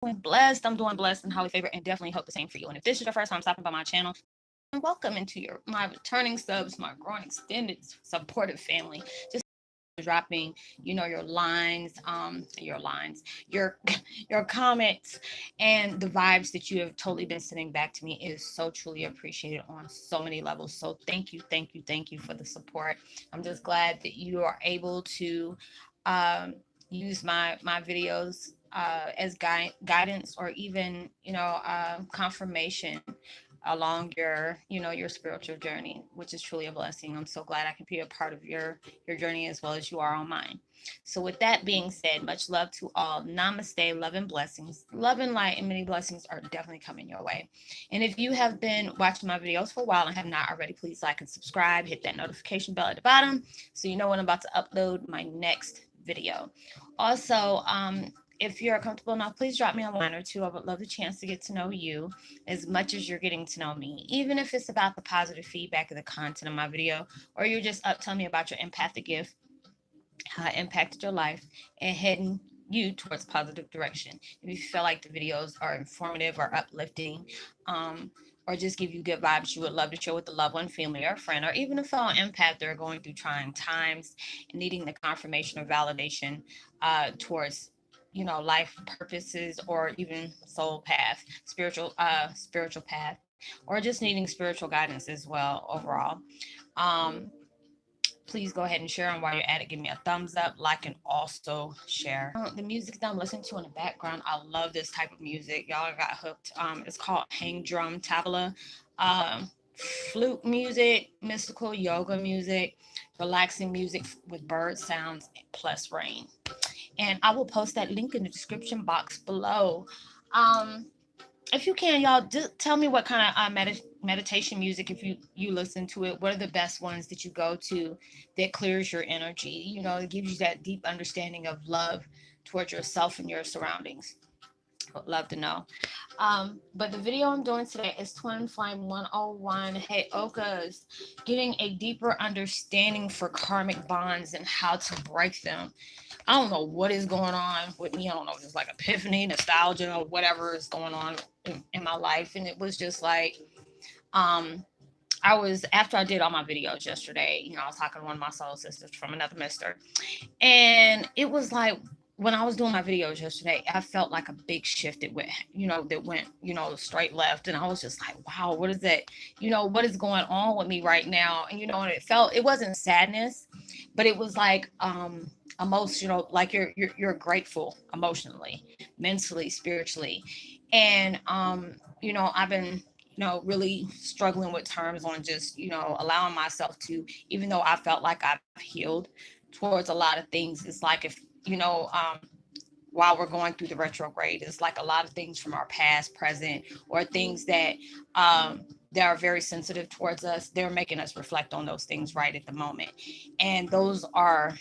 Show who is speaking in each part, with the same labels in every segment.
Speaker 1: blessed. I'm doing blessed and highly favored, and definitely hope the same for you. And if this is your first time stopping by my channel, welcome into my returning subs, my growing extended supportive family. Just dropping, your lines, your your comments, and the vibes that you have totally been sending back to me is so truly appreciated on so many levels. So thank you, thank you, thank you for the support. I'm just glad that you are able to um, use my videos as guidance, or even confirmation along your spiritual journey, which is truly a blessing. I'm so glad I can be a part of your journey as well as you are on mine. So with that being said, much love to all. Namaste, love and blessings. Love and light and many blessings are definitely coming your way. And if you have been watching my videos for a while and have not already, please like and subscribe. Hit that notification bell at the bottom so you know when I'm about to upload my next video. Also, if you're comfortable enough, please drop me a line or two. I would love the chance to get to know you as much as you're getting to know me, even if it's about the positive feedback of the content of my video, or you're just up telling me about your empathic gift, how it impacted your life, and heading you towards positive direction. If you feel like the videos are informative or uplifting, or just give you good vibes, you would love to share with a loved one, family, or friend, or even a fellow empath that are going through trying times and needing the confirmation or validation towards life purposes, or even soul path, spiritual path, or just needing spiritual guidance as well overall. um Please go ahead and share. And while you're at it, give me a thumbs up, like, and also share. The music that I'm listening to in the background, I love this type of music. Y'all got hooked. It's called hang drum tabla. um Flute music, mystical yoga music, relaxing music with bird sounds plus rain. And I will post that link in the description box below. um if you can, y'all, just tell me what kind of meditation music, if you listen to it, what are the best ones that you go to that clears your energy, it gives you that deep understanding of love towards yourself and your surroundings. Would love to know. But the video I'm doing today is Twin Flame 101 Heyokas, getting a deeper understanding for karmic bonds and how to break them. I don't know what is going on with me. I don't know, just like epiphany, nostalgia, or whatever is going on in my life. And it was just like, um, I was, after I did all my videos yesterday, I was talking to one of my soul sisters from another mister. And it was like, when I was doing my videos yesterday, I felt like a big shift that went straight left. And I was just like, wow, what is that? What is going on with me right now? And, and it wasn't sadness, but it was like, emotional, like you're grateful emotionally, mentally, spiritually. And, I've been, really struggling with terms on just, allowing myself to, even though I felt like I've healed towards a lot of things, it's like if, while we're going through the retrograde, it's like a lot of things from our past, present, or things that are very sensitive towards us. They're making us reflect on those things right at the moment. And those are,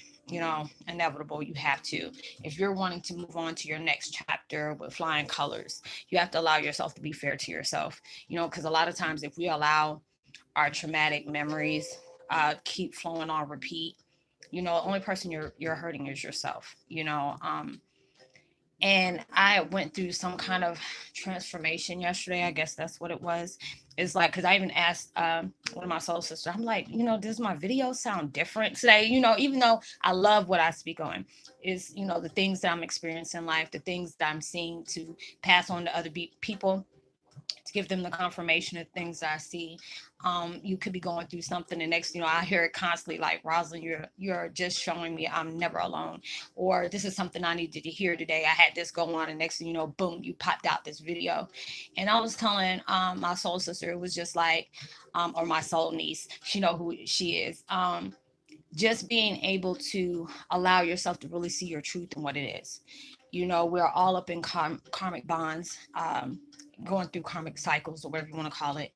Speaker 1: inevitable. You have to, if you're wanting to move on to your next chapter with flying colors, you have to allow yourself to be fair to yourself, because a lot of times if we allow our traumatic memories keep flowing on repeat, the only person you're hurting is yourself. And I went through some kind of transformation yesterday. I guess that's what it was. It's like, because I even asked one of my soul sisters, I'm like, does my video sound different today? Even though I love what I speak on, is, the things that I'm experiencing in life, the things that I'm seeing to pass on to other people, to give them the confirmation of things that I see. You could be going through something, and next, I hear it constantly, like, Roslynn, you're just showing me I'm never alone, or this is something I needed to hear today. I had this go on, and next thing you know, boom, you popped out this video. And I was telling my soul sister, it was just like, or my soul niece, she know who she is. Just being able to allow yourself to really see your truth and what it is. We're all up in karmic bonds, going through karmic cycles, or whatever you want to call it,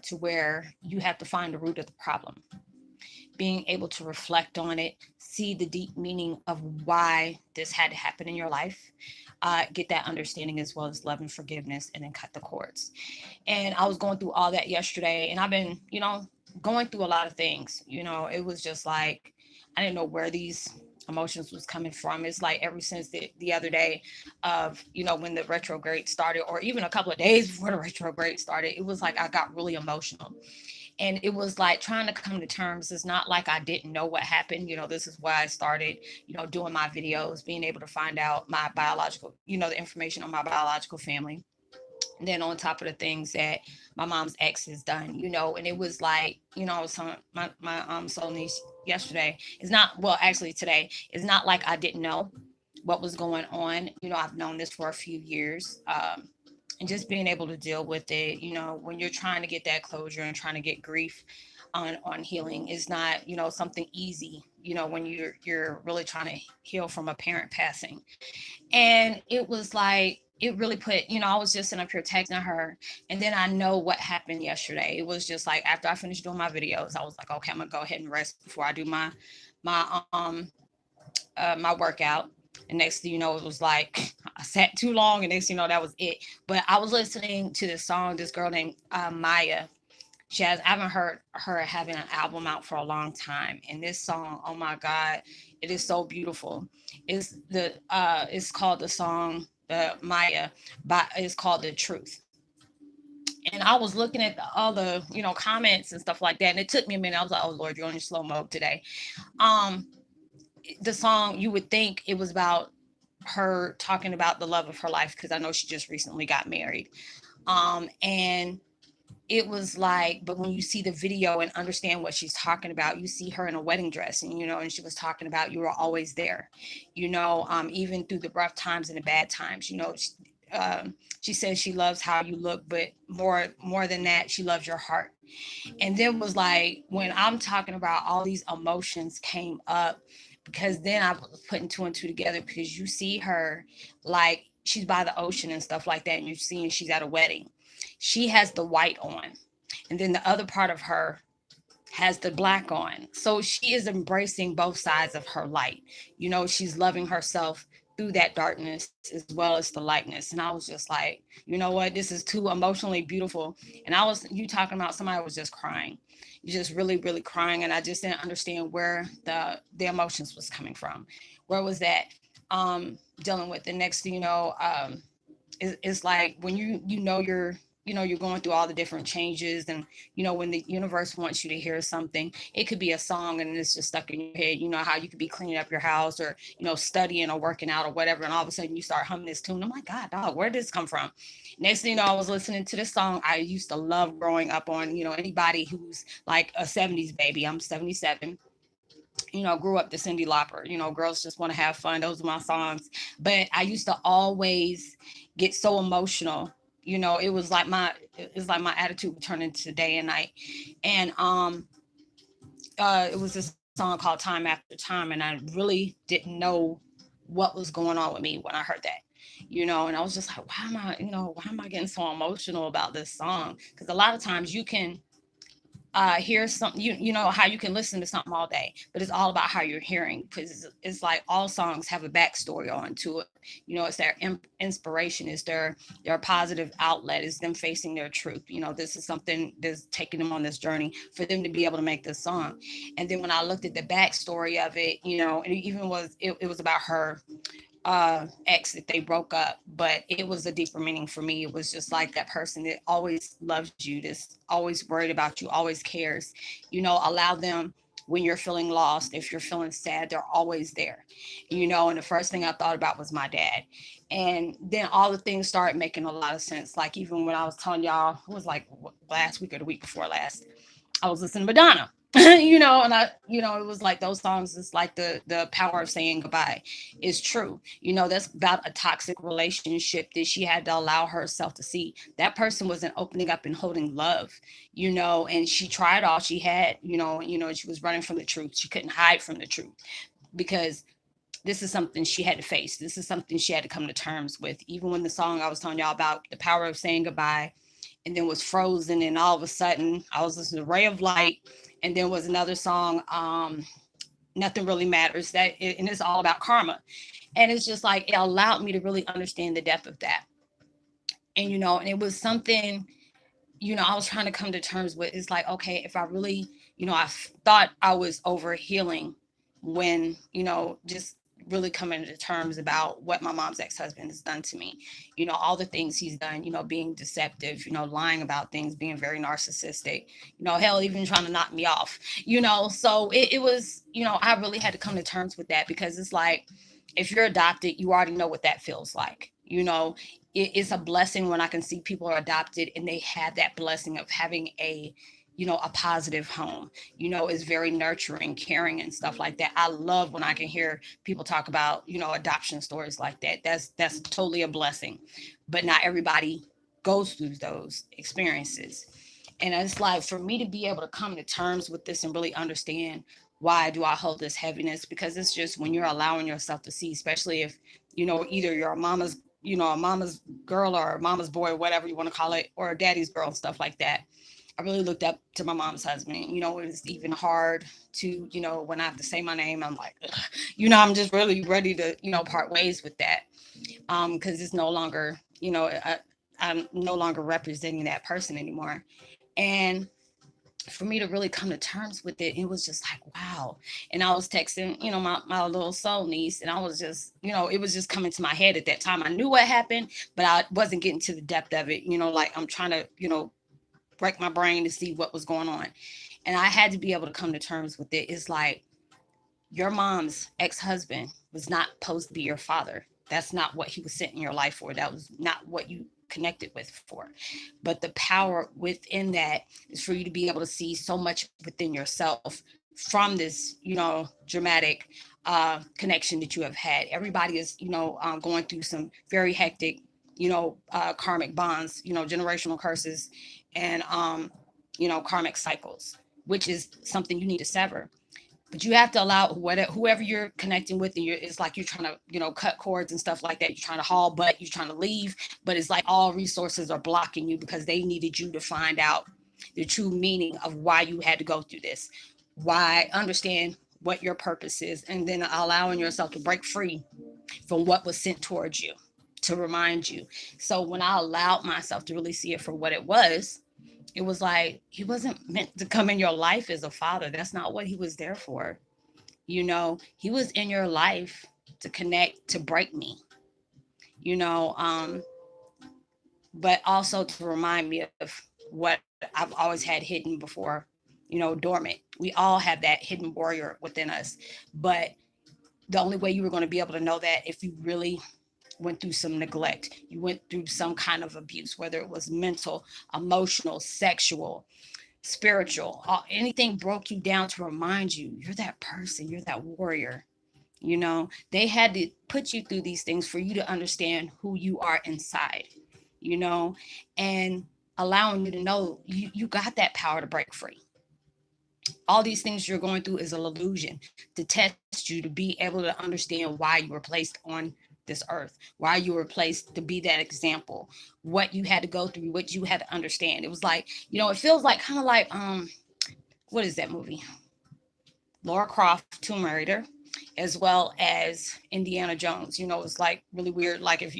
Speaker 1: to where you have to find the root of the problem. Being able to reflect on it, see the deep meaning of why this had to happen in your life, get that understanding, as well as love and forgiveness, and then cut the cords. And I was going through all that yesterday, and I've been, going through a lot of things. It was just like, I didn't know where these emotions was coming from. It's like ever since the other day of, when the retrograde started, or even a couple of days before the retrograde started, it was like I got really emotional. And it was like trying to come to terms. It's not like I didn't know what happened. This is why I started, doing my videos, being able to find out my biological, the information on my biological family. And then on top of the things that my mom's ex has done, and it was like, I was telling my soul niece yesterday, it's not, well, actually today, it's not like I didn't know what was going on. I've known this for a few years. And just being able to deal with it, when you're trying to get that closure and trying to get grief on healing is not, something easy, when you're really trying to heal from a parent passing. And it was like, it really put, I was just sitting up here texting her. And then I know what happened yesterday. It was just like, after I finished doing my videos, I was like, okay, I'm gonna go ahead and rest before I do my workout. And next thing you know, it was like I sat too long, and next thing you know, that was it. But I was listening to this song, this girl named Maya. I haven't heard her having an album out for a long time. And this song, oh my God, it is so beautiful. It's called the song, Maya, but it's called The Truth. And I was looking at all the, comments and stuff like that. And it took me a minute. I was like, oh Lord, you're on your slow mode today. Um, the song, you would think it was about her talking about the love of her life, because I know she just recently got married. And it was like, but when you see the video and understand what she's talking about, you see her in a wedding dress, and and she was talking about, you were always there, even through the rough times and the bad times. She says she loves how you look, but more than that, she loves your heart. And then was like, when I'm talking about, all these emotions came up, because then I was putting two and two together, because you see her, like, she's by the ocean and stuff like that, and you're seeing she's at a wedding. She has the white on, and then the other part of her has the black on. So she is embracing both sides of her light. She's loving herself through that darkness as well as the lightness. And I was just like, you know what? This is too emotionally beautiful. And you talking about somebody was just crying. You just really, really crying. And I just didn't understand where the emotions was coming from. Where was that dealing with the next, it's like when you're going through all the different changes, and when the universe wants you to hear something, it could be a song and it's just stuck in your head. How you could be cleaning up your house, or studying or working out or whatever, and all of a sudden you start humming this tune. I'm like, God, dog, where did this come from? Next thing you know, I was listening to this song I used to love growing up on. Anybody who's like a 70s baby, I'm 77, grew up to Cyndi Lauper, Girls Just Want to Have Fun. Those are my songs. But I used to always get so emotional. It was like my attitude would turn into day and night. And it was this song called Time After Time, and I really didn't know what was going on with me when I heard that. And I was just like, why am I getting so emotional about this song? Because a lot of times you can hear something, you know how you can listen to something all day, but it's all about how you're hearing, because it's like all songs have a backstory on to it. It's their inspiration, is their positive outlet, is them facing their truth. This is something that's taking them on this journey for them to be able to make this song. And then when I looked at the backstory of it, and it was about her ex that they broke up, but it was a deeper meaning for me. It was just like that person that always loves you, that's always worried about you, always cares. Allow them when you're feeling lost. If you're feeling sad, they're always there. And the first thing I thought about was my dad. And then all the things started making a lot of sense. Like, even when I was telling y'all, it was like last week or the week before last, I was listening to Madonna. And it was like those songs. It's like the power of saying goodbye is true. That's about a toxic relationship that she had to allow herself to see. That person wasn't opening up and holding love, and she tried all she had, she was running from the truth. She couldn't hide from the truth, because this is something she had to face. This is something she had to come to terms with. Even when the song I was telling y'all about, the power of saying goodbye, and then was frozen, and all of a sudden I was listening to Ray of Light, and then was another song, Nothing Really Matters, and it's all about karma. And it's just like, it allowed me to really understand the depth of that. And and it was something, I was trying to come to terms with. It's like, okay, if I really, I thought I was over healing, when, just really coming to terms about what my mom's ex-husband has done to me. All the things he's done, being deceptive, lying about things, being very narcissistic, hell, even trying to knock me off, So it was, I really had to come to terms with that, because it's like, if you're adopted, you already know what that feels like. It's a blessing when I can see people are adopted and they have that blessing of having a positive home. Is very nurturing, caring, and stuff like that. I love when I can hear people talk about, adoption stories like that. That's totally a blessing. But not everybody goes through those experiences. And it's like, for me to be able to come to terms with this and really understand, why do I hold this heaviness? Because it's just when you're allowing yourself to see, especially if, either you're a mama's girl or a mama's boy, whatever you want to call it, or a daddy's girl and stuff like that. I really looked up to my mom's husband. It was even hard to, when I have to say my name, I'm like, ugh. I'm just really ready to, part ways with that. Because it's no longer, I'm no longer representing that person anymore. And for me to really come to terms with it, it was just like, wow. And I was texting, my little soul niece, and I was just, it was just coming to my head at that time. I knew what happened, but I wasn't getting to the depth of it. Like, I'm trying to, break my brain to see what was going on. And I had to be able to come to terms with it. It's like, your mom's ex-husband was not supposed to be your father. That's not what he was sent in your life for. That was not what you connected with for. But the power within that is for you to be able to see so much within yourself from this, dramatic connection that you have had. Everybody is, going through some very hectic, karmic bonds, generational curses, and, karmic cycles, which is something you need to sever. But you have to allow whoever you're connecting with, and it's like you're trying to, cut cords and stuff like that. You're trying to haul butt, you're trying to leave, but it's like all resources are blocking you because they needed you to find out the true meaning of why you had to go through this, why, understand what your purpose is, and then allowing yourself to break free from what was sent towards you to remind you. So when I allowed myself to really see it for what it was like, he wasn't meant to come in your life as a father. That's not what he was there for. He was in your life to connect, to break me, you know, um, but also to remind me of what I've always had hidden before, dormant. We all have that hidden warrior within us. But the only way you were going to be able to know that if you really went through some neglect, you went through some kind of abuse, whether it was mental, emotional, sexual, spiritual, anything broke you down to remind you you're that person, you're that warrior. They had to put you through these things for you to understand who you are inside, you know, and allowing you to know you got that power to break free. All these things you're going through is an illusion to test you to be able to understand why you were placed on this earth, why you were placed to be that example, what you had to go through, what you had to understand. It was like, it feels like kind of like what is that movie? Laura Croft, Tomb Raider, as well as Indiana Jones. It's like really weird. Like, if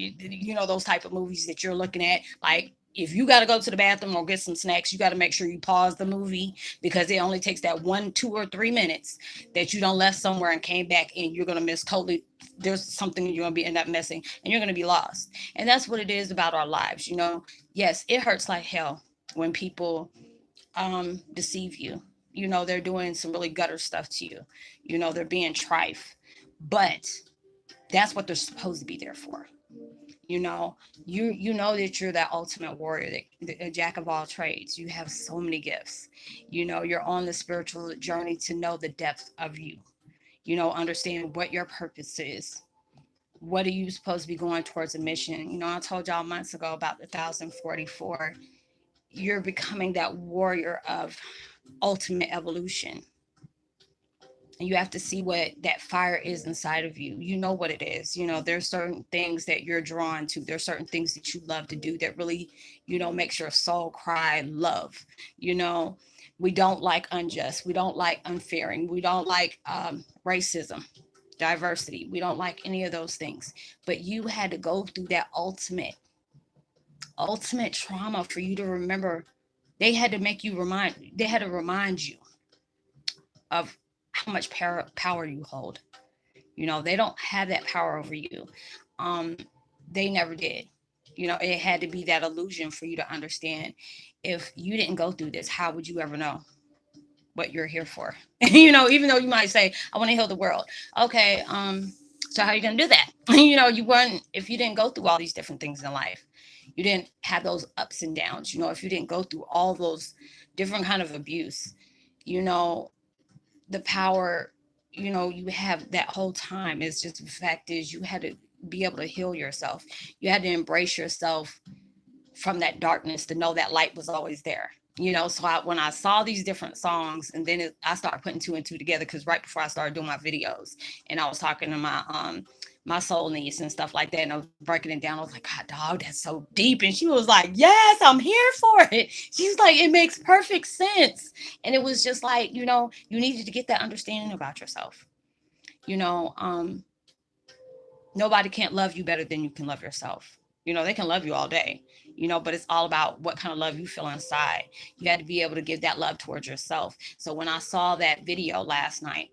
Speaker 1: those type of movies that you're looking at, like, if you got to go to the bathroom or get some snacks, you got to make sure you pause the movie, because it only takes that 1, 2, or 3 minutes that you don't left somewhere and came back, and you're going to miss totally. There's something you're going to be end up missing, and you're going to be lost. And that's what it is about our lives. Yes, it hurts like hell when people deceive you. They're doing some really gutter stuff to you. They're being trife. But that's what they're supposed to be there for. You know, you know that you're that ultimate warrior, the jack of all trades. You have so many gifts. You're on the spiritual journey to know the depth of you. Understand what your purpose is. What are you supposed to be going towards a mission? I told y'all months ago about the 1044. You're becoming that warrior of ultimate evolution. And you have to see what that fire is inside of you. You know what it is. There's certain things that you're drawn to. There's certain things that you love to do that really, makes your soul cry love. You know, we don't like unjust. We don't like unfairing. We don't like racism, diversity. We don't like any of those things. But you had to go through that ultimate trauma for you to remember. They had to remind you of how much power you hold. They don't have that power over you. Um, they never did. It had to be that illusion for you to understand. If you didn't go through this, how would you ever know what you're here for? Even though you might say, I want to heal the world. Okay, so how are you gonna do that? You weren't, if you didn't go through all these different things in life, you didn't have those ups and downs, if you didn't go through all those different kind of abuse, you know, the power, you have that whole time is just, the fact is, you had to be able to heal yourself. You had to embrace yourself from that darkness to know that light was always there. So when I saw these different songs, and then I started putting two and two together, because right before I started doing my videos, and I was talking to my soul niece and stuff like that, and I was breaking it down. I was like, God, dog, that's so deep. And she was like, yes, I'm here for it. She's like, it makes perfect sense. And it was just like, you needed to get that understanding about yourself. you know um Nobody can't love you better than you can love yourself. They can love you all day, but it's all about what kind of love you feel inside. You had to be able to give that love towards yourself. So when I saw that video last night,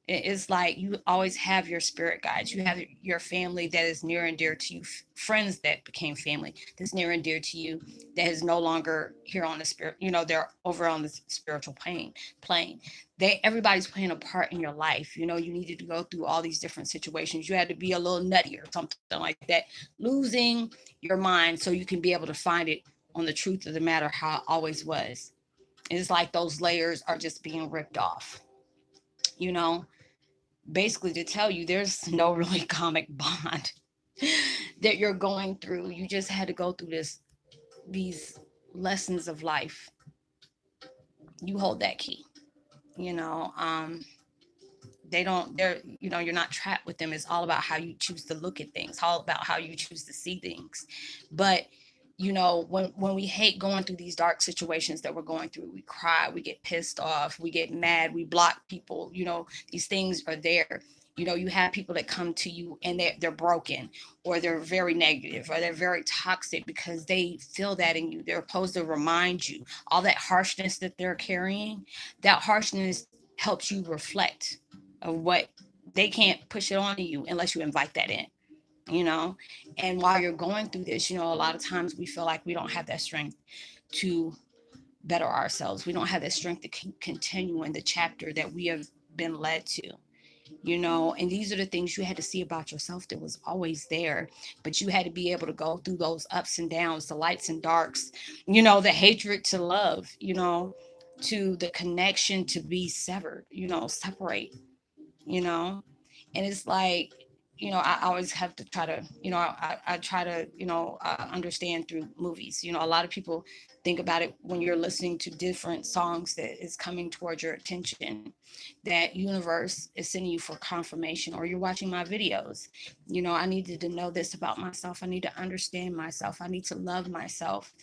Speaker 1: it's like you always have your spirit guides. You have your family that is near and dear to you, friends that became family that's near and dear to you, that is no longer here on the spirit. They're over on the spiritual plane. Everybody's playing a part in your life. You needed to go through all these different situations. You had to be a little nutty or something like that, losing your mind so you can be able to find it on the truth of the matter, how it always was. It's like those layers are just being ripped off. you know Basically, to tell you, there's no really comic bond that you're going through. You just had to go through these lessons of life. You hold that key. you know they don't they're You're not trapped with them. It's all about how you choose to look at things, all about how you choose to see things. But when we hate going through these dark situations that we're going through, we cry, we get pissed off, we get mad, we block people. These things are there. You have people that come to you, and they're broken, or they're very negative, or they're very toxic, because they feel that in you. They're supposed to remind you all that harshness that they're carrying. That harshness helps you reflect of what they can't push it onto you unless you invite that in. you know and while you're going through this, a lot of times we feel like we don't have that strength to better ourselves. We don't have that strength to continue in the chapter that we have been led to. And these are the things you had to see about yourself that was always there. But you had to be able to go through those ups and downs, the lights and darks, the hatred to love, to the connection to be severed, separate. you know and it's like, I always have to try to, I try to, understand through movies. A lot of people think about it when you're listening to different songs that is coming towards your attention, that universe is sending you for confirmation, or you're watching my videos. I needed to know this about myself. I need to understand myself. I need to love myself.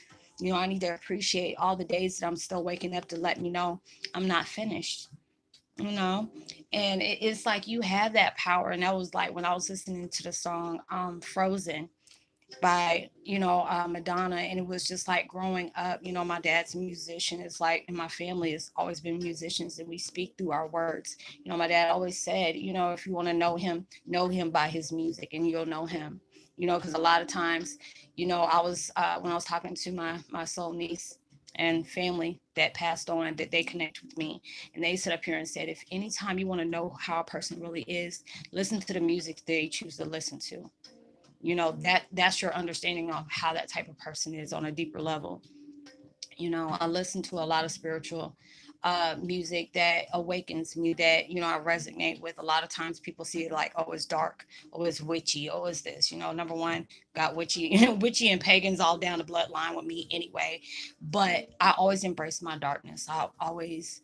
Speaker 1: I need to appreciate all the days that I'm still waking up to let me know I'm not finished. you know and it's like you have that power. And that was like when I was listening to the song Frozen by Madonna. And it was just like growing up, my dad's a musician. It's like in my family has always been musicians, and we speak through our words. My dad always said, if you want to know him by his music, and you'll know him. Because a lot of times, I was when I was talking to my soul niece and family that passed on, that they connect with me, and they sit up here and said, if anytime you want to know how a person really is, listen to the music they choose to listen to. That's your understanding of how that type of person is on a deeper level. I listen to a lot of spiritual music that awakens me, that I resonate with. A lot of times people see it like, oh, it's dark, oh, it's witchy, oh, it's this. Number one, got witchy witchy and pagans all down the bloodline with me anyway. But I always embrace my darkness. I always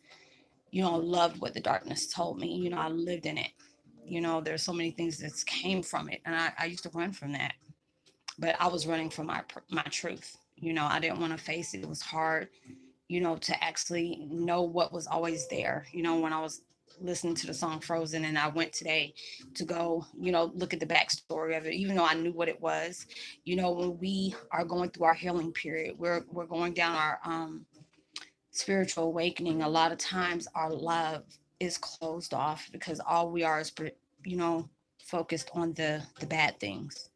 Speaker 1: loved what the darkness told me. I lived in it. There's so many things that came from it, and I used to run from that. But I was running from my truth. I didn't want to face it. It was hard, to actually know what was always there. When I was listening to the song Frozen, and I went today to go, look at the backstory of it, even though I knew what it was. When we are going through our healing period, we're going down our spiritual awakening. A lot of times our love is closed off because all we are is, you know, focused on the bad things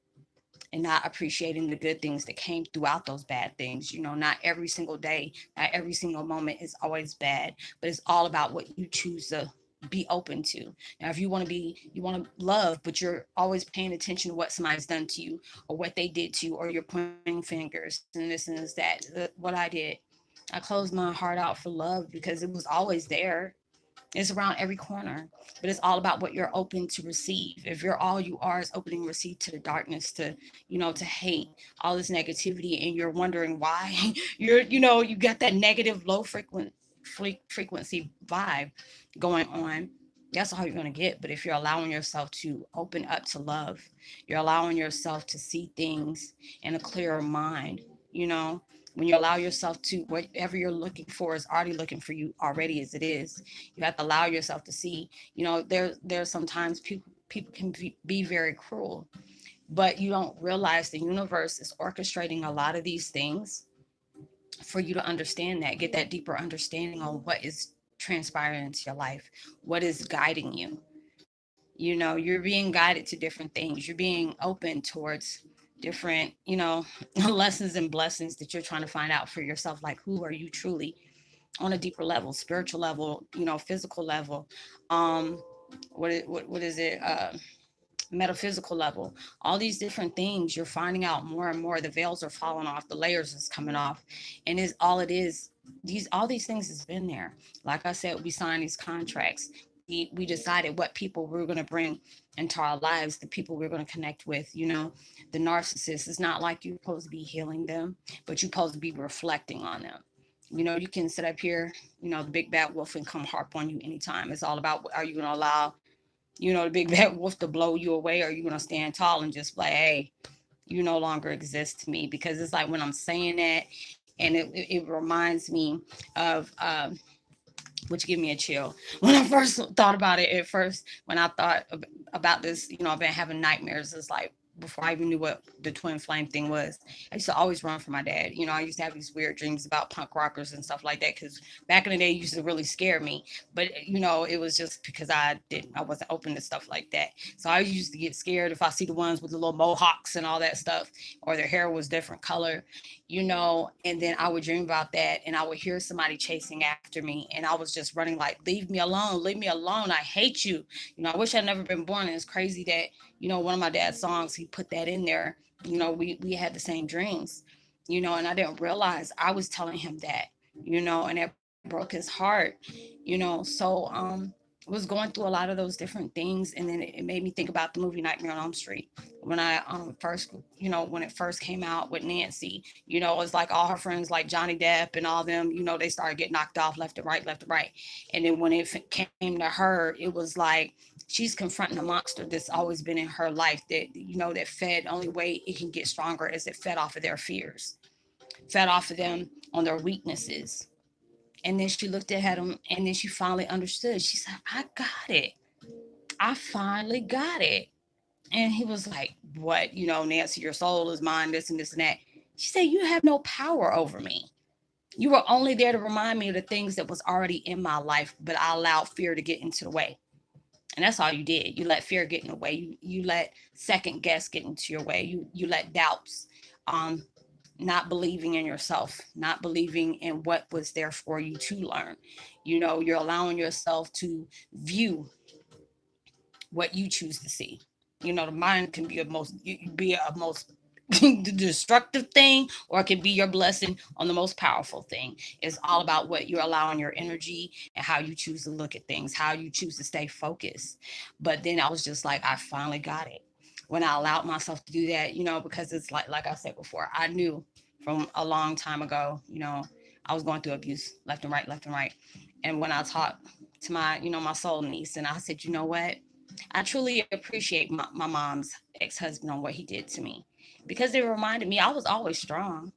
Speaker 1: and not appreciating the good things that came throughout those bad things. You know, not every single day, not every single moment is always bad, but it's all about what you choose to be open to. Now, if you want to love, but you're always paying attention to what somebody's done to you or what they did to you, or you're pointing fingers and this and this, that, what I did. I closed my heart out for love because it was always there. It's around every corner, but it's all about what you're open to receive. If you're all you are is opening receive to the darkness, to, you know, to hate, all this negativity, and you're wondering why you're, you know, you got that negative low frequency vibe going on, that's all you're going to get. But if you're allowing yourself to open up to love, you're allowing yourself to see things in a clearer mind, you know, when you allow yourself to, whatever you're looking for is already looking for you already as it is. You have to allow yourself to see, you know, there's sometimes people can be very cruel, but you don't realize the universe is orchestrating a lot of these things for you to understand that, get that deeper understanding on what is transpiring into your life, what is guiding you. You know, you're being guided to different things. You're being open towards different, you know, lessons and blessings that you're trying to find out for yourself. Like, who are you truly on a deeper level, spiritual level, you know, physical level, um, what is it? Metaphysical level, all these different things you're finding out more and more. The veils are falling off, the layers is coming off, and is all it is. These all these things has been there. Like I said, we signed these contracts. We decided what people we were going to bring into our lives, the people we're going to connect with. You know, the narcissist, it's not like you're supposed to be healing them, but you're supposed to be reflecting on them. You know, you can sit up here, you know, the big bad wolf, and come harp on you anytime. It's all about, are you going to allow, you know, the big bad wolf to blow you away, or are you going to stand tall and just like, hey, you no longer exist to me? Because it's like when I'm saying that, and it reminds me of, which give me a chill. When I first thought about it, at first, when I thought about this, you know, I've been having nightmares. It's like before I even knew what the twin flame thing was. I used to always run from my dad. You know, I used to have these weird dreams about punk rockers and stuff like that, because back in the day, it used to really scare me. But you know, it was just because I wasn't open to stuff like that. So I used to get scared if I see the ones with the little mohawks and all that stuff, or their hair was different color, you know. And then I would dream about that, and I would hear somebody chasing after me, and I was just running like, leave me alone, leave me alone, I hate you. You know, I wish I'd never been born. And it's crazy that, you know, one of my dad's songs, he put that in there. You know, we had the same dreams, you know, and I didn't realize I was telling him that, you know, and it broke his heart, you know. So was going through a lot of those different things. And then it made me think about the movie Nightmare on Elm Street. When I first, you know, when it first came out with Nancy, you know, it was like all her friends like Johnny Depp and all them, you know, they started getting knocked off left and right, left and right. And then when it came to her, it was like she's confronting a monster that's always been in her life, that, you know, that fed, only way it can get stronger is it fed off of their fears, fed off of them on their weaknesses. And then she looked at him, and then she finally understood. She said, I got it. I finally got it. And he was like, what? You know, Nancy, your soul is mine, this and this and that. She said, you have no power over me. You were only there to remind me of the things that was already in my life, but I allowed fear to get into the way. And that's all you did. You let fear get in the way. You let second guess get into your way. You let doubts, um, not believing in yourself, not believing in what was there for you to learn. You know, you're allowing yourself to view what you choose to see. You know, the mind can be a most destructive thing, or it can be your blessing on the most powerful thing. It's all about what you're allowing your energy, and how you choose to look at things, how you choose to stay focused. But then I was just like, I finally got it when I allowed myself to do that, you know, because it's like I said before, I knew from a long time ago, you know, I was going through abuse left and right, left and right. And when I talked to my, you know, my soul niece, and I said, you know what? I truly appreciate my mom's ex-husband on what he did to me, because it reminded me I was always strong.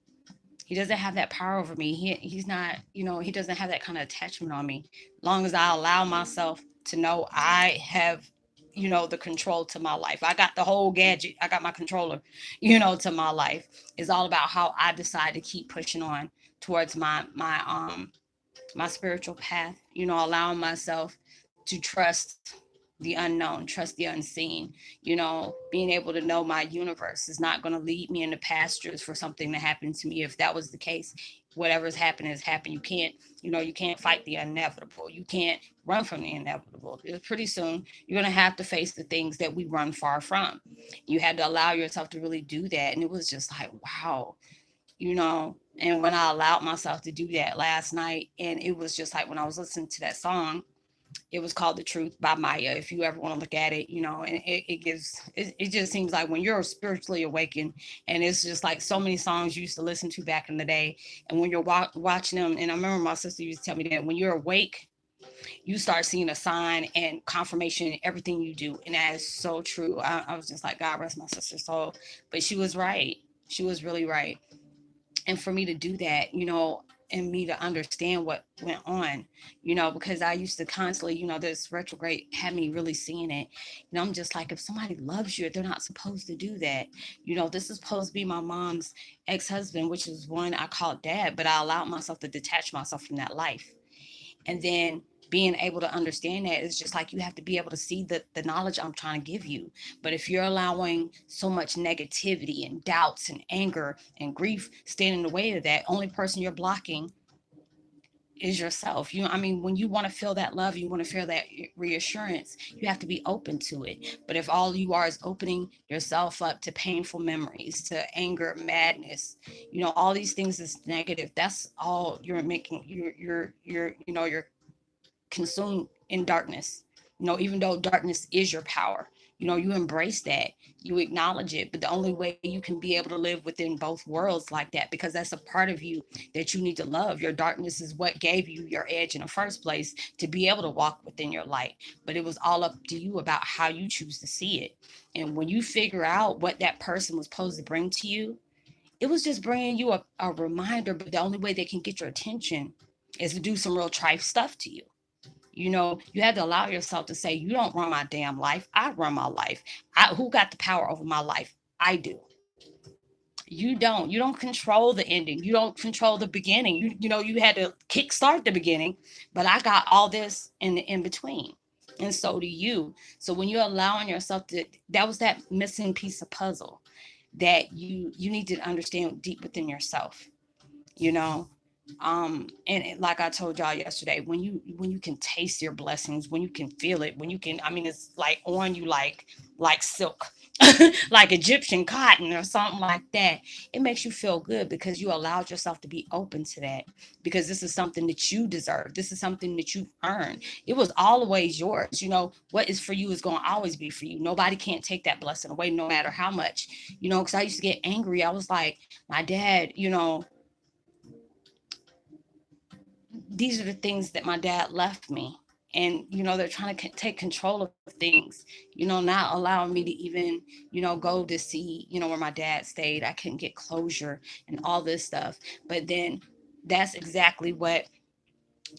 Speaker 1: He doesn't have that power over me. He's not, you know, he doesn't have that kind of attachment on me. Long as I allow myself to know I have, you know, the control to my life. I got the whole gadget. I got my controller, you know, to my life. It's all about how I decide to keep pushing on towards my spiritual path, you know, allowing myself to trust the unknown, trust the unseen, being able to know my universe is not going to lead me into pastures for something to happen to me. If that was the case, whatever's happened has happened. You can't fight the inevitable. You can't run from the inevitable. Pretty soon, you're going to have to face the things that we run far from. You had to allow yourself to really do that. And it was just like, wow, and when I allowed myself to do that last night, and it was just like when I was listening to that song, it was called The Truth by Maya. If you ever want to look at it, and it just seems like when you're spiritually awakened, and it's just like so many songs you used to listen to back in the day. And when you're watching them, and I remember my sister used to tell me that when you're awake, you start seeing a sign and confirmation in everything you do. And that is so true. I was just like, God rest my sister's soul. But she was right. She was really right. And for me to do that, and me to understand what went on, because I used to constantly, this retrograde had me really seeing it. I'm just like, if somebody loves you, they're not supposed to do that. This is supposed to be my mom's ex-husband, which is one I called dad, but I allowed myself to detach myself from that life. And then being able to understand that is just like you have to be able to see the knowledge I'm trying to give you. But if you're allowing so much negativity and doubts and anger and grief stand in the way of that, only person you're blocking is yourself. When you want to feel that love, you want to feel that reassurance, you have to be open to it. But if all you are is opening yourself up to painful memories, to anger, madness, all these things is negative, that's all you're making. You're consumed in darkness. Even though darkness is your power, you embrace that, you acknowledge it. But the only way you can be able to live within both worlds like that, because that's a part of you that you need to love. Your darkness is what gave you your edge in the first place to be able to walk within your light. But it was all up to you about how you choose to see it. And when you figure out what that person was supposed to bring to you, it was just bringing you a reminder. But the only way they can get your attention is to do some real trife stuff to you. You had to allow yourself to say, you don't run my damn life. I run my life. Who got the power over my life? I do. You don't. You don't control the ending. You don't control the beginning. You had to kickstart the beginning, but I got all this in between. And so do you. So when you're allowing yourself that was that missing piece of puzzle that you need to understand deep within yourself. you know like I told y'all yesterday, when you can taste your blessings, when you can feel it, when you can, it's like on you, like silk, like Egyptian cotton or something like that. It makes you feel good because you allowed yourself to be open to that, because this is something that you deserve. This is something that you've earned. It was always yours. What is for you is going to always be for you. Nobody can't take that blessing away, no matter how much. Because I used to get angry. I was like, my dad, these are the things that my dad left me. And they're trying to take control of things, not allowing me to even go to see where my dad stayed. I couldn't get closure and all this stuff. But then that's exactly what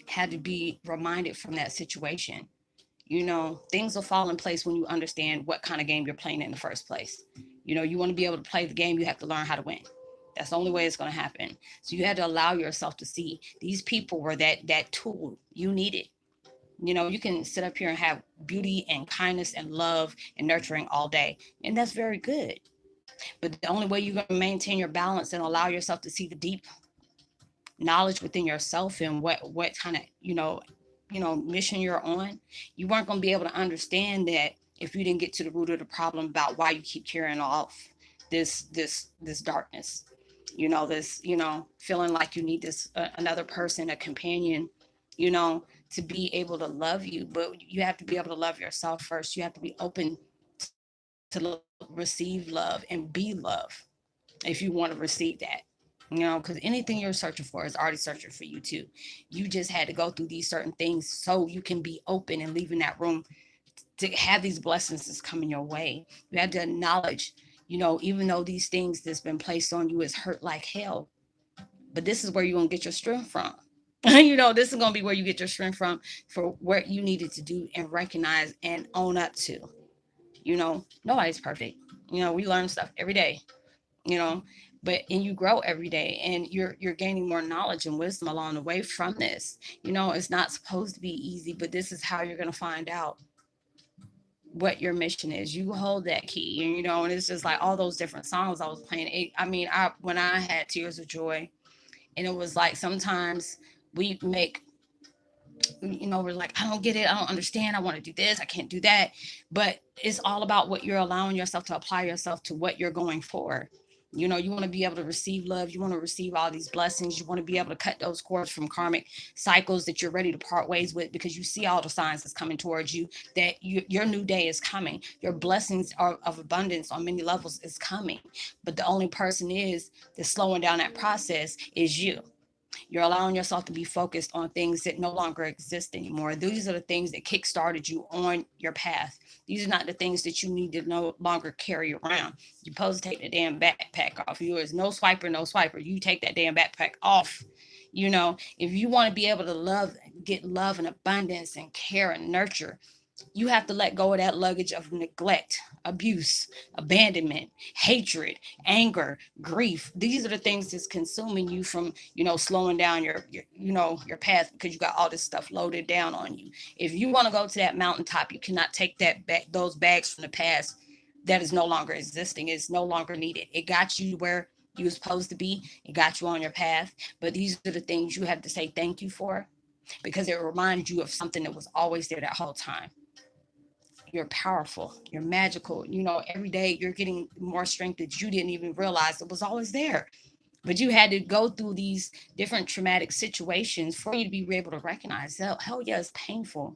Speaker 1: had to be reminded from that situation. Things will fall in place when you understand what kind of game you're playing in the first place. You want to be able to play the game, you have to learn how to win. That's the only way it's going to happen. So you had to allow yourself to see these people were that tool you needed. You can sit up here and have beauty and kindness and love and nurturing all day, and that's very good. But the only way you're going to maintain your balance and allow yourself to see the deep knowledge within yourself and what kind of mission you're on, you weren't going to be able to understand that if you didn't get to the root of the problem about why you keep carrying off this darkness, this feeling like you need this another person, a companion, to be able to love you. But you have to be able to love yourself first. You have to be open to receive love and be love if you want to receive that. Because anything you're searching for is already searching for you too. You just had to go through these certain things so you can be open and leave in that room to have these blessings that's coming your way. You had to acknowledge, even though these things that's been placed on you is hurt like hell, but this is where you're going to get your strength from. This is going to be where you get your strength from for what you needed to do and recognize and own up to. Nobody's perfect. We learn stuff every day, you know and you grow every day, and you're gaining more knowledge and wisdom along the way from this. It's not supposed to be easy, but this is how you're going to find out what your mission is. You hold that key, and and it's just like all those different songs I was playing. When I had Tears of Joy, and it was like sometimes we make, we're like, I don't get it, I don't understand, I want to do this, I can't do that. But it's all about what you're allowing yourself to apply yourself to, what you're going for. You want to be able to receive love, you want to receive all these blessings, you want to be able to cut those cords from karmic cycles that you're ready to part ways with, because you see all the signs that's coming towards you, that your new day is coming, your blessings are of abundance on many levels is coming. But the only person that's slowing down that process is you. You're allowing yourself to be focused on things that no longer exist anymore. These are the things that kick-started you on your path. These are not the things that you need to no longer carry around. You're supposed to take the damn backpack off. Yours, no swiper, no swiper. You take that damn backpack off. If you want to be able to get love and abundance and care and nurture, you have to let go of that luggage of neglect, abuse, abandonment, hatred, anger, grief. These are the things that's consuming you from, slowing down your path, because you got all this stuff loaded down on you. If you want to go to that mountaintop, you cannot take those bags from the past that is no longer existing. It's no longer needed. It got you where you were supposed to be. It got you on your path. But these are the things you have to say thank you for, because it reminds you of something that was always there that whole time. You're powerful, you're magical. Every day you're getting more strength that you didn't even realize it was always there. But you had to go through these different traumatic situations for you to be able to recognize, hell yeah, it's painful.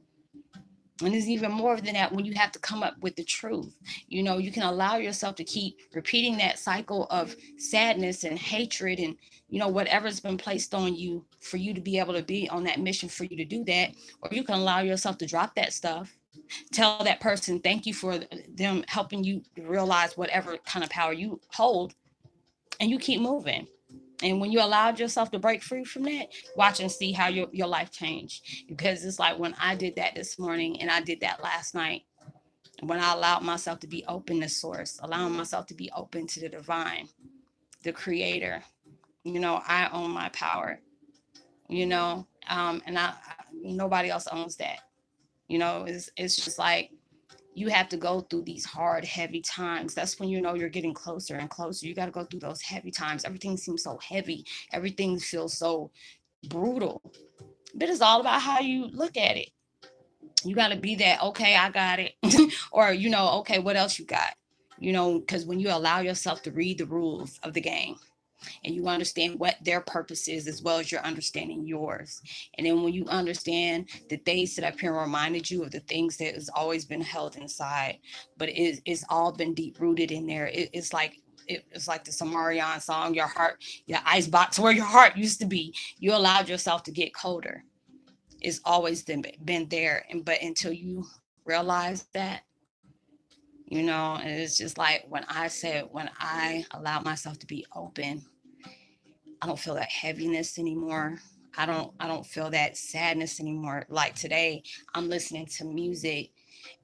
Speaker 1: And there's even more than that when you have to come up with the truth. You can allow yourself to keep repeating that cycle of sadness and hatred and, whatever's been placed on you for you to be able to be on that mission for you to do that. Or you can allow yourself to drop that stuff, tell that person thank you for them helping you realize whatever kind of power you hold, and you keep moving. And when you allowed yourself to break free from that, watch and see how your life changed. Because it's like when I did that this morning and I did that last night, when I allowed myself to be open to source, allowing myself to be open to the divine, the creator, I own my power, and nobody else owns that. It's just like, you have to go through these hard, heavy times. That's when you're getting closer and closer. You got to go through those heavy times. Everything seems so heavy. Everything feels so brutal. But it's all about how you look at it. You got to be that, okay, I got it. Or, okay, what else you got? Because when you allow yourself to read the rules of the game, and you understand what their purpose is as well as you're understanding yours. And then when you understand that they sit up here and reminded you of the things that has always been held inside, but it's all been deep rooted in there. It's like the Samarian song, your heart, your ice box where your heart used to be. You allowed yourself to get colder. It's always been there. But until you realize that, and it's just like when I allowed myself to be open, I don't feel that heaviness anymore. I don't feel that sadness anymore. Like today, I'm listening to music,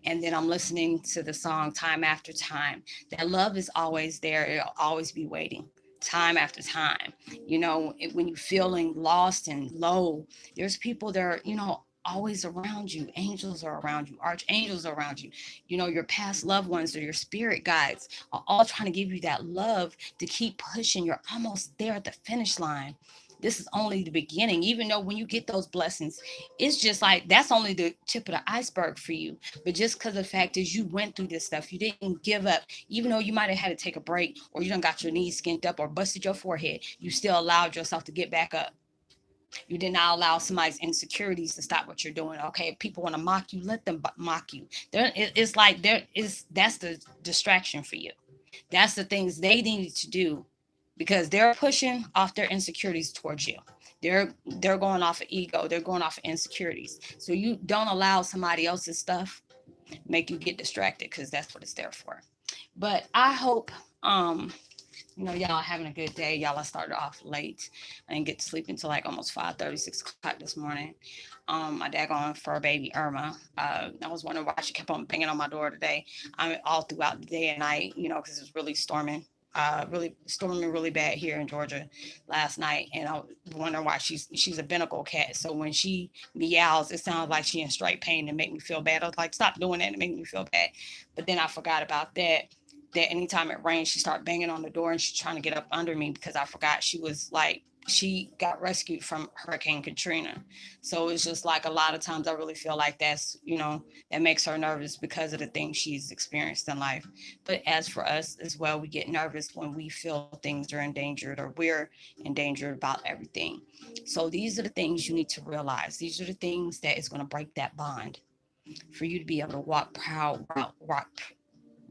Speaker 1: and then I'm listening to the song time after time. That love is always there. It'll always be waiting. Time after time. When you're feeling lost and low, there's people that are, always around you. Angels are around you. Archangels are around you. Your past loved ones or your spirit guides are all trying to give you that love to keep pushing. You're almost there at the finish line. This is only the beginning. Even though when you get those blessings, it's just like that's only the tip of the iceberg for you. But just because the fact is you went through this stuff, you didn't give up. Even though you might have had to take a break, or you done got your knees skinned up or busted your forehead, you still allowed yourself to get back up. You did not allow somebody's insecurities to stop what you're doing. Okay, if people want to mock you, let them mock you. It's like that's the distraction for you. That's the things they needed to do, because they're pushing off their insecurities towards you. They're going off of ego. They're going off of insecurities. So you don't allow somebody else's stuff make you get distracted, because that's what it's there for. But I hope y'all having a good day. Y'all, I started off late. I didn't get to sleep until like almost 5:30, 6 o'clock this morning. My daggone fur baby Irma. I was wondering why she kept on banging on my door today. All throughout the day and night, because it was really storming. really storming really bad here in Georgia last night, and I wonder why she's a Bengal cat. So when she meows, it sounds like she's in straight pain and make me feel bad. I was like, stop doing that, it make me feel bad. But then I forgot about that. That anytime it rains, she start banging on the door and she's trying to get up under me because I forgot she was like she got rescued from Hurricane Katrina. So it's just like a lot of times I really feel like that's, that makes her nervous because of the things she's experienced in life. But as for us as well, we get nervous when we feel things are endangered or we're endangered about everything. So these are the things you need to realize. These are the things that is going to break that bond for you to be able to walk proud,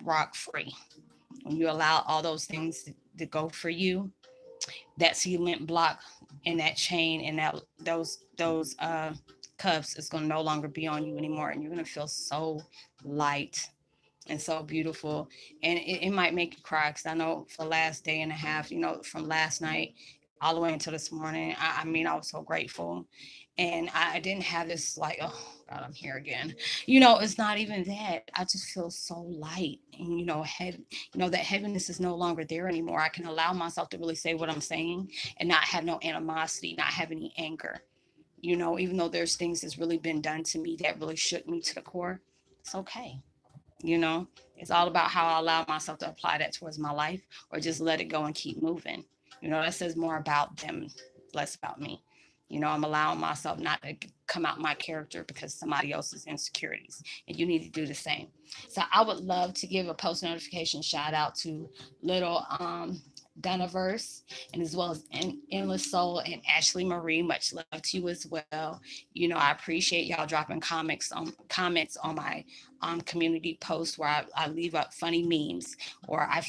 Speaker 1: rock free. When you allow all those things to go for you, that cement block and that chain and those cuffs is going to no longer be on you anymore, and you're going to feel so light and so beautiful. And it might make you cry because I know for the last day and a half, from last night all the way until this morning, I mean, I was so grateful. And I didn't have this like, oh God, I'm here again. It's not even that. I just feel so light, and that heaviness is no longer there anymore. I can allow myself to really say what I'm saying and not have no animosity, not have any anger. Even though there's things that's really been done to me that really shook me to the core, it's okay. you know it's all about how I allow myself to apply that towards my life, or just let it go and keep moving. That says more about them, less about me. I'm allowing myself not to come out my character because somebody else's insecurities, and you need to do the same. So I would love to give a post notification shout out to little Dunaverse, and as well as Endless Soul and Ashley Marie. Much love to you as well. I appreciate y'all dropping comments on my community posts where I leave up funny memes, or I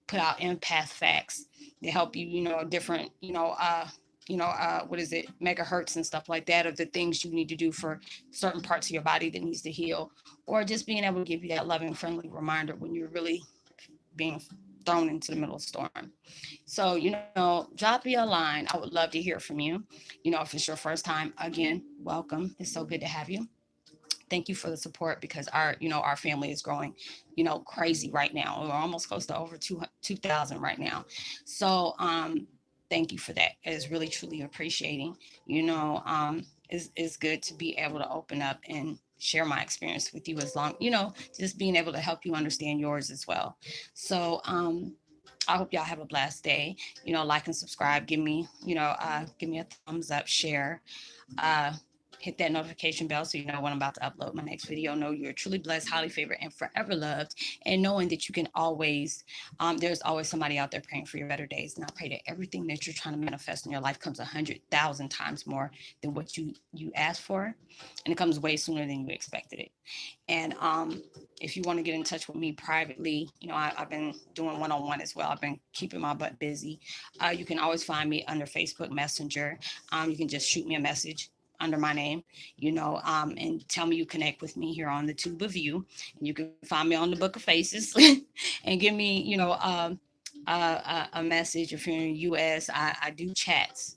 Speaker 1: put out empath facts to help you, different, what is it, megahertz and stuff like that, of the things you need to do for certain parts of your body that needs to heal, or just being able to give you that loving, friendly reminder when you're really being thrown into the middle of the storm. So, drop me a line. I would love to hear from you. If it's your first time, again, welcome. It's so good to have you. Thank you for the support, because our family is growing, crazy right now. We're almost close to over 2,000 right now. So, thank you for that. It is really, truly appreciating. It's good to be able to open up and share my experience with you, as long, just being able to help you understand yours as well. So, I hope y'all have a blessed day. Like and subscribe. Give me a thumbs up, share. Uh, Hit that notification bell so you know when I'm about to upload my next video. Know you're truly blessed, highly favored, and forever loved. And knowing that you can always, there's always somebody out there praying for your better days. And I pray that everything that you're trying to manifest in your life comes 100,000 times more than what you asked for, and it comes way sooner than you expected it. And if you want to get in touch with me privately, I've been doing one-on-one as well. I've been keeping my butt busy. You can always find me under Facebook Messenger. You can just shoot me a message under my name, and tell me you connect with me here on the Tube of You. And you can find me on the Book of Faces and give me, a message. If you're in the U.S., I do chats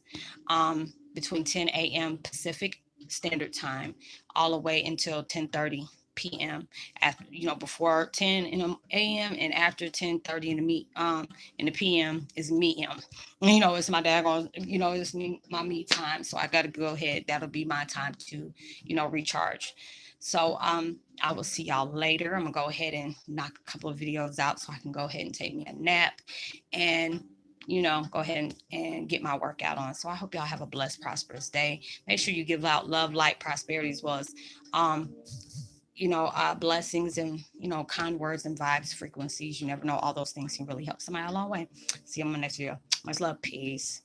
Speaker 1: between 10 a.m. Pacific Standard Time all the way until 10:30 p.m. After, before 10 a.m. and after 10:30 in the p.m. is me. It's my daggone, it's my me time. So I got to go ahead. That'll be my time to, recharge. So I will see y'all later. I'm gonna go ahead and knock a couple of videos out so I can go ahead and take me a nap and go ahead and get my workout on. So I hope y'all have a blessed, prosperous day. Make sure you give out love, light, prosperity, as well as blessings and, kind words and vibes, frequencies. You never know, all those things can really help somebody a long way. See you on my next video. Much love. Peace.